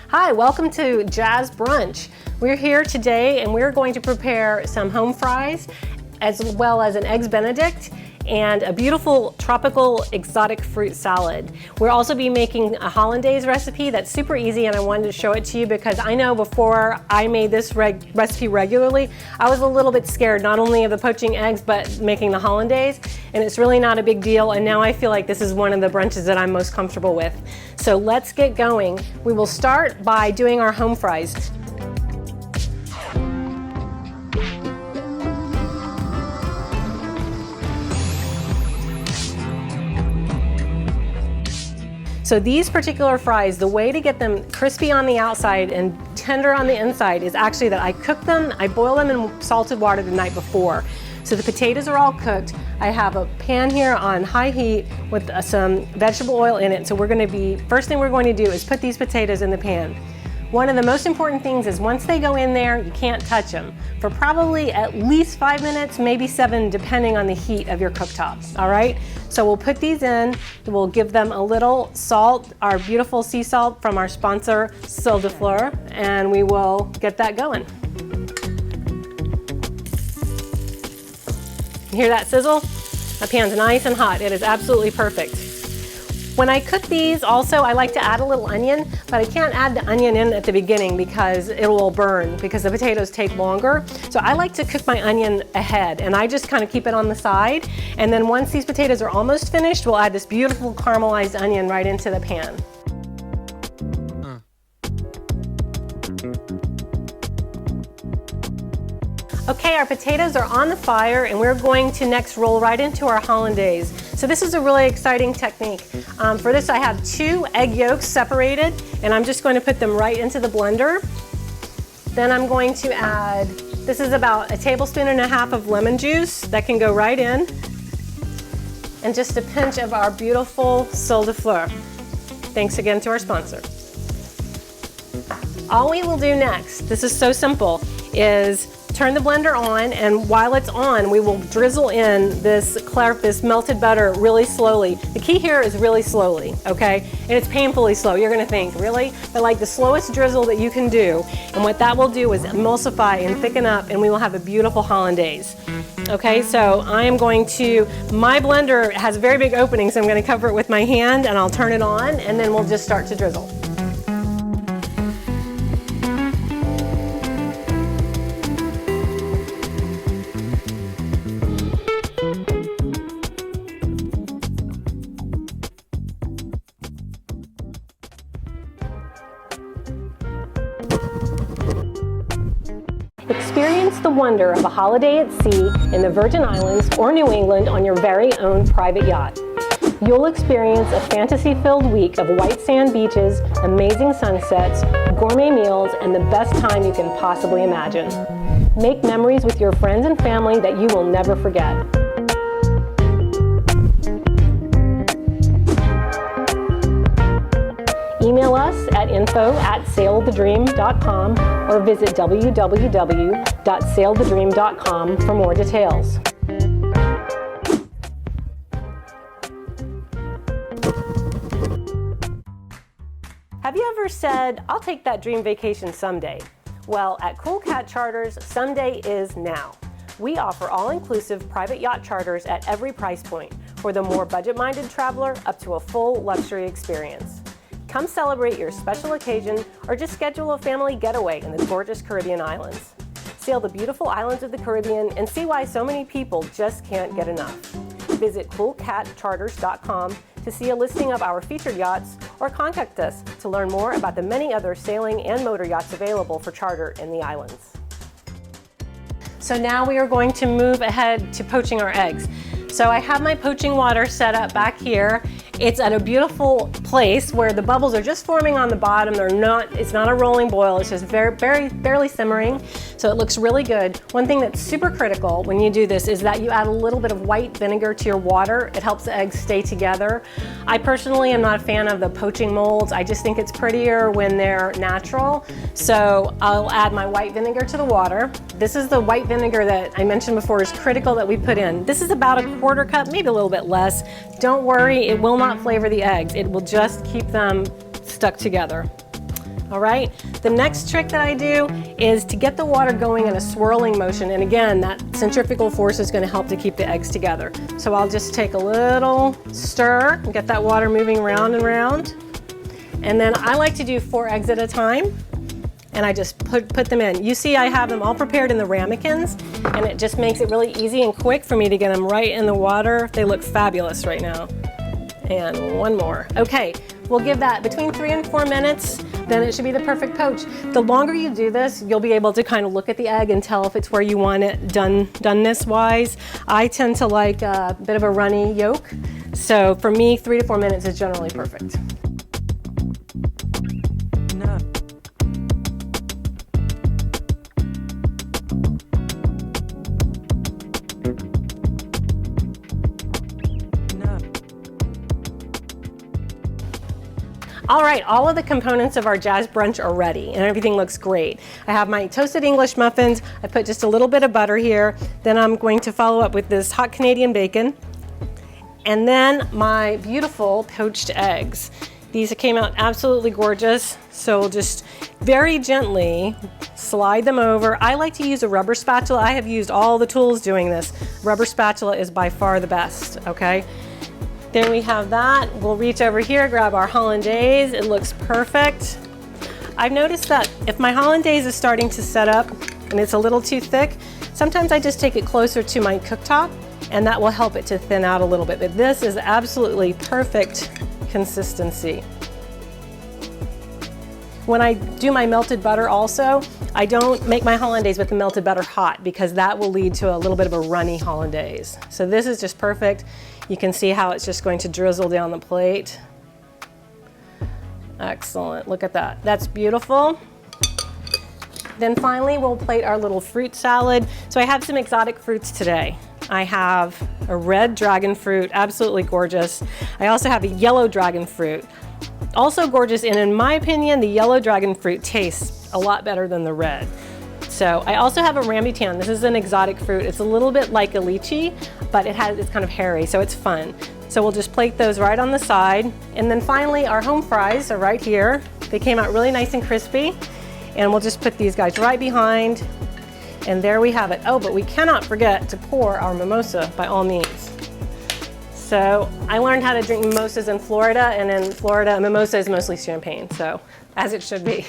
Hi, welcome to Jazz Brunch. We're here today and we're going to prepare some home fries as well as an Eggs Benedict and a beautiful tropical exotic fruit salad. We'll also be making a Hollandaise recipe that's super easy, and I wanted to show it to you because I know before I made this recipe regularly, I was a little bit scared not only of the poaching eggs but making the Hollandaise, and it's really not a big deal, and now I feel like this is one of the brunches that I'm most comfortable with. So let's get going. We will start by doing our home fries. So these particular fries, the way to get them crispy on the outside and tender on the inside is actually that I cook them, I boil them in salted water the night before. So the potatoes are all cooked. I have a pan here on high heat with some vegetable oil in it. So first thing we're going to do is put these potatoes in the pan. One of the most important things is once they go in there, you can't touch them for probably at least 5 minutes, maybe 7, depending on the heat of your cooktop, all right? So we'll put these in, we'll give them a little salt, our beautiful sea salt from our sponsor, silky, and we will get that going. You hear that sizzle? My pan's nice and hot. It is absolutely perfect. When I cook these, also, I like to add a little onion, but I can't add the onion in at the beginning because it will burn because the potatoes take longer. So I like to cook my onion ahead, and I just kind of keep it on the side. And then once these potatoes are almost finished, we'll add this beautiful caramelized onion right into the pan. Okay, our potatoes are on the fire, and we're going to next roll right into our Hollandaise. So this is a really exciting technique. For this, I have 2 egg yolks separated, and I'm just going to put them right into the blender. Then I'm going to add, this is about 1.5 tablespoons of lemon juice that can go right in, and just a pinch of our beautiful silky. Thanks again to our sponsor. All we will do next, this is so simple, is turn the blender on, and while it's on, we will drizzle in this melted butter really slowly. The key here is really slowly, okay? And it's painfully slow. You're gonna think, really? But like the slowest drizzle that you can do. And what that will do is emulsify and thicken up, and we will have a beautiful Hollandaise. Okay, so my blender has very big openings, so I'm gonna cover it with my hand, and I'll turn it on, and then we'll just start to drizzle. Experience the wonder of a holiday at sea in the Virgin Islands or New England on your very own private yacht. You'll experience a fantasy-filled week of white sand beaches, amazing sunsets, gourmet meals, and the best time you can possibly imagine. Make memories with your friends and family that you will never forget. Email us at info@sailthedream.com or visit www.sailthedream.com for more details. Have you ever said, "I'll take that dream vacation someday"? Well, at Cool Cat Charters, someday is now. We offer all-inclusive private yacht charters at every price point, for the more budget-minded traveler up to a full luxury experience. Come celebrate your special occasion or just schedule a family getaway in the gorgeous Caribbean islands. Sail the beautiful islands of the Caribbean and see why so many people just can't get enough. Visit coolcatcharters.com to see a listing of our featured yachts or contact us to learn more about the many other sailing and motor yachts available for charter in the islands. So now we are going to move ahead to poaching our eggs. So I have my poaching water set up back here. It's at a beautiful place where the bubbles are just forming on the bottom. It's not a rolling boil, it's just barely simmering. So it looks really good. One thing that's super critical when you do this is that you add a little bit of white vinegar to your water. It helps the eggs stay together. I personally am not a fan of the poaching molds. I just think it's prettier when they're natural. So I'll add my white vinegar to the water. This is the white vinegar that I mentioned before is critical that we put in. This is about 1/4 cup, maybe a little bit less. Don't worry, it will not flavor the eggs. It will just keep them stuck together. All right, the next trick that I do is to get the water going in a swirling motion. And again, that centrifugal force is going to help to keep the eggs together. So I'll just take a little stir and get that water moving round and round. And then I like to do 4 eggs at a time. And I just put them in. You see I have them all prepared in the ramekins, and it just makes it really easy and quick for me to get them right in the water. They look fabulous right now. And one more. Okay, we'll give that between 3 and 4 minutes, then it should be the perfect poach. The longer you do this, you'll be able to kind of look at the egg and tell if it's where you want it doneness wise. I tend to like a bit of a runny yolk. So for me, 3 to 4 minutes is generally perfect. All right, all of the components of our jazz brunch are ready and everything looks great. I have my toasted English muffins. I put just a little bit of butter here. Then I'm going to follow up with this hot Canadian bacon. And then my beautiful poached eggs. These came out absolutely gorgeous. So we'll just very gently slide them over. I like to use a rubber spatula. I have used all the tools doing this. Rubber spatula is by far the best, okay? Then we have that. We'll reach over here, grab our Hollandaise. It looks perfect. I've noticed that if my Hollandaise is starting to set up and it's a little too thick, sometimes I just take it closer to my cooktop and that will help it to thin out a little bit. But this is absolutely perfect consistency. When I do my melted butter also, I don't make my Hollandaise with the melted butter hot because that will lead to a little bit of a runny Hollandaise. So this is just perfect. You can see how it's just going to drizzle down the plate. Excellent, look at that. That's beautiful. Then finally, we'll plate our little fruit salad. So I have some exotic fruits today. I have a red dragon fruit, absolutely gorgeous. I also have a yellow dragon fruit, also gorgeous, and in my opinion, the yellow dragon fruit tastes a lot better than the red. So I also have a rambutan. This is an exotic fruit. It's a little bit like a lychee, but it's kind of hairy, so it's fun. So we'll just plate those right on the side. And then finally, our home fries are right here. They came out really nice and crispy. And we'll just put these guys right behind. And there we have it. Oh, but we cannot forget to pour our mimosa by all means. So I learned how to drink mimosas in Florida, and in Florida, a mimosa is mostly champagne, so as it should be.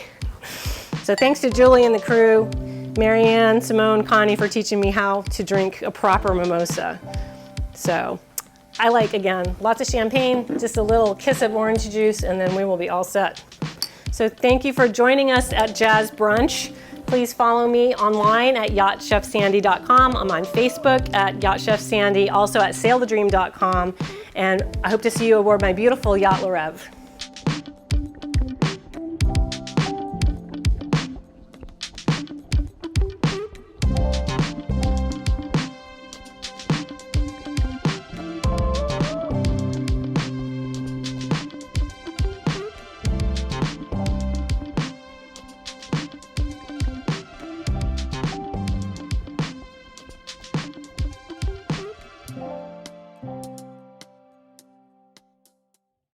So thanks to Julie and the crew, Marianne, Simone, Connie for teaching me how to drink a proper mimosa. So I like, again, lots of champagne, just a little kiss of orange juice, and then we will be all set. So thank you for joining us at Jazz Brunch. Please follow me online at yachtchefsandy.com. I'm on Facebook at Yacht Chef Sandy, also at sailthedream.com. And I hope to see you aboard my beautiful Yacht La Rev.